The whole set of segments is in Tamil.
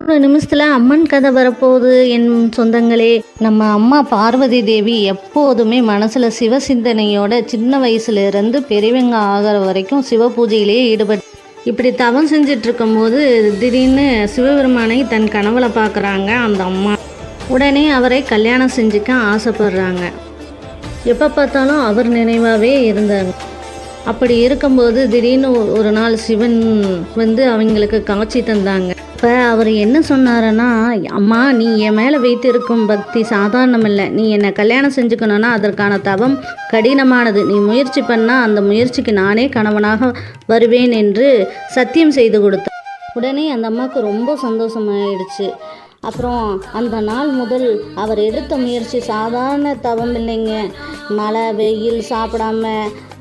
ஒரு நிமிஷத்துல அம்மன் கதை வரப்போகுது என் சொந்தங்களே. நம்ம அம்மா பார்வதி தேவி எப்போதுமே மனசுல சிவ சிந்தனையோட சின்ன வயசுல இருந்து பெரியவங்க ஆகிற வரைக்கும் சிவ பூஜையிலேயே ஈடுபட்டு இப்படி தவம் செஞ்சிட்டு இருக்கும்போது திடீர்னு சிவபெருமானை தன் கனவுல பார்க்குறாங்க அந்த அம்மா. உடனே அவரை கல்யாணம் செஞ்சுக்க ஆசைப்படுறாங்க. எப்போ பார்த்தாலும் அவர் நினைவாகவே இருந்தாங்க. அப்படி இருக்கும்போது திடீர்னு ஒரு நாள் சிவன் வந்து அவங்களுக்கு காட்சி தந்தாங்க. இப்போ அவர் என்ன சொன்னாருன்னா, அம்மா நீ என் மேலே வைத்திருக்கும் பக்தி சாதாரணமில்லை. நீ என்னை கல்யாணம் செஞ்சுக்கணுன்னா அதற்கான தவம் கடினமானது. நீ முயற்சி பண்ணால் அந்த முயற்சிக்கு நானே கணவனாக வருவேன் என்று சத்தியம் செய்து கொடுத்தார். உடனே அந்த அம்மாவுக்கு ரொம்ப சந்தோஷமாயிடுச்சு. அப்புறம் அந்த நாள் முதல் அவர் எடுத்த முயற்சி சாதாரண தவம் இல்லைங்க. மழை வெயில் சாப்பிடாம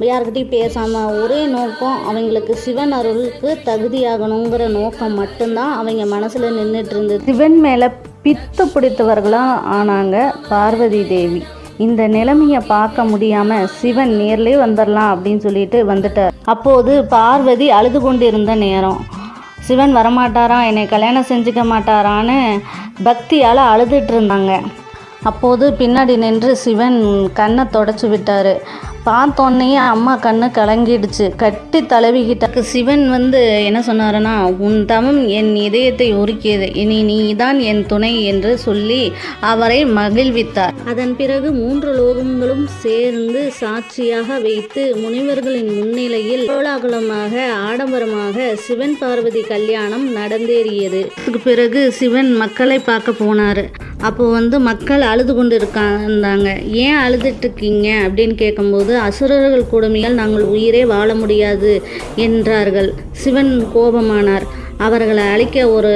யார்கிட்டையும் பேசாமல் ஒரே நோக்கம், அவங்களுக்கு சிவன் அருளுக்கு தகுதியாகணுங்கிற நோக்கம் மட்டும்தான் அவங்க மனசில் நின்றுட்டு இருந்தது. சிவன் மேலே பித்து பிடித்தவர்களாக ஆனாங்க பார்வதி தேவி. இந்த நிலைமையை பார்க்க முடியாமல் சிவன் நேர்லேயே வந்துடலாம் அப்படின்னு சொல்லிட்டு வந்துட்டார். அப்போது பார்வதி அழுது கொண்டு இருந்த நேரம். சிவன் வரமாட்டாரா, என்னை கல்யாணம் செஞ்சுக்க மாட்டாரான்னு பக்தியால் அழுதுட்டு இருந்தாங்க. அப்போது பின்னாடி நின்று சிவன் கண்ணை தொடச்சி விட்டார். பார்த்தோன்னே அம்மா கண்ணு கலங்கிடுச்சு. கட்டி தழுவிக்கிட்ட சிவன் வந்து என்ன சொன்னாருன்னா, உன் தவம் என் இதயத்தை உருக்கியது, இனி நீ தான் என் துணை என்று சொல்லி அவரை மகிழ்வித்தார். அதன் பிறகு 3 லோகங்களும் சேர்ந்து சாட்சியாக வைத்து முனிவர்களின் முன்னிலையில் கோலாகலமாக ஆடம்பரமாக சிவன் பார்வதி கல்யாணம் நடந்தேறியது. அதுக்கு பிறகு சிவன் மக்களை பார்க்க போனார். அப்போ வந்து மக்கள் அழுது கொண்டு இருந்தாங்க. ஏன் அழுதுட்டு இருக்கீங்க அப்படின்னு கேட்கும்போது, அசுரர்கள் கொடுமையால் நாங்கள் உயிரே வாழ முடியாது என்றார்கள். சிவன் கோபமானார். அவர்களை அழிக்க ஒரு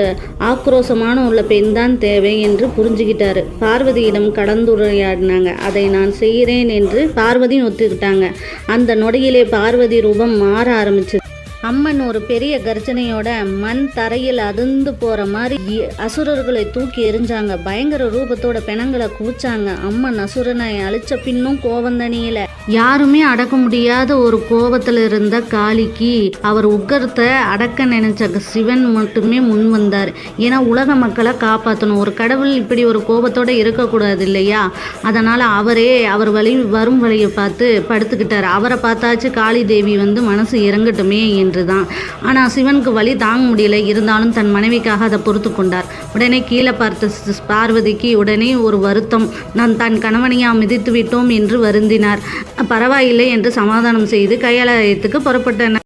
ஆக்ரோஷமான உள்ள பெண் தான் தேவை என்று புரிஞ்சுக்கிட்டாரு. பார்வதியிடம் கலந்துரையாடினாங்க. அதை நான் செய்கிறேன் என்று பார்வதியும் ஒத்துக்கிட்டாங்க. அந்த நொடியிலே பார்வதி ரூபம் மாற ஆரம்பிச்சது. அம்மன் ஒரு பெரிய கர்ஜனையோட மண் தரையில் அதிர்ந்து போற மாதிரி அசுரர்களை தூக்கி எரிஞ்சாங்க. பயங்கர ரூபத்தோட பிணங்களை குவிச்சாங்க. அம்மன் அசுரனை அழிச்ச பின்னும் கோபம் தனியில. யாருமே அடக்க முடியாத ஒரு கோபத்துல இருந்த காளிக்கு அவர் உக்கரத்தை அடக்க நினைச்ச சிவன் மட்டுமே முன் வந்தார். ஏன்னா உலக மக்களை காப்பாற்றணும். ஒரு கடவுள் இப்படி ஒரு கோபத்தோட இருக்கக்கூடாது இல்லையா? அதனால அவரே அவர் வரும் வழியை பார்த்து படுத்துக்கிட்டார். அவரை பார்த்தாச்சு காளி தேவி வந்து மனசு இறங்கட்டுமே தான். ஆனால் சிவனுக்கு வலி தாங்க முடியல. இருந்தாலும் தன் மனைவிக்காக அதை பொறுத்து கொண்டார். உடனே கீழே பார்த்த பார்வதிக்கு உடனே ஒரு வருத்தம். நான் தன் கணவனையா மிதித்து விட்டோம் என்று வருந்தினார். பரவாயில்லை என்று சமாதானம் செய்து கையாளயத்துக்கு புறப்பட்டனர்.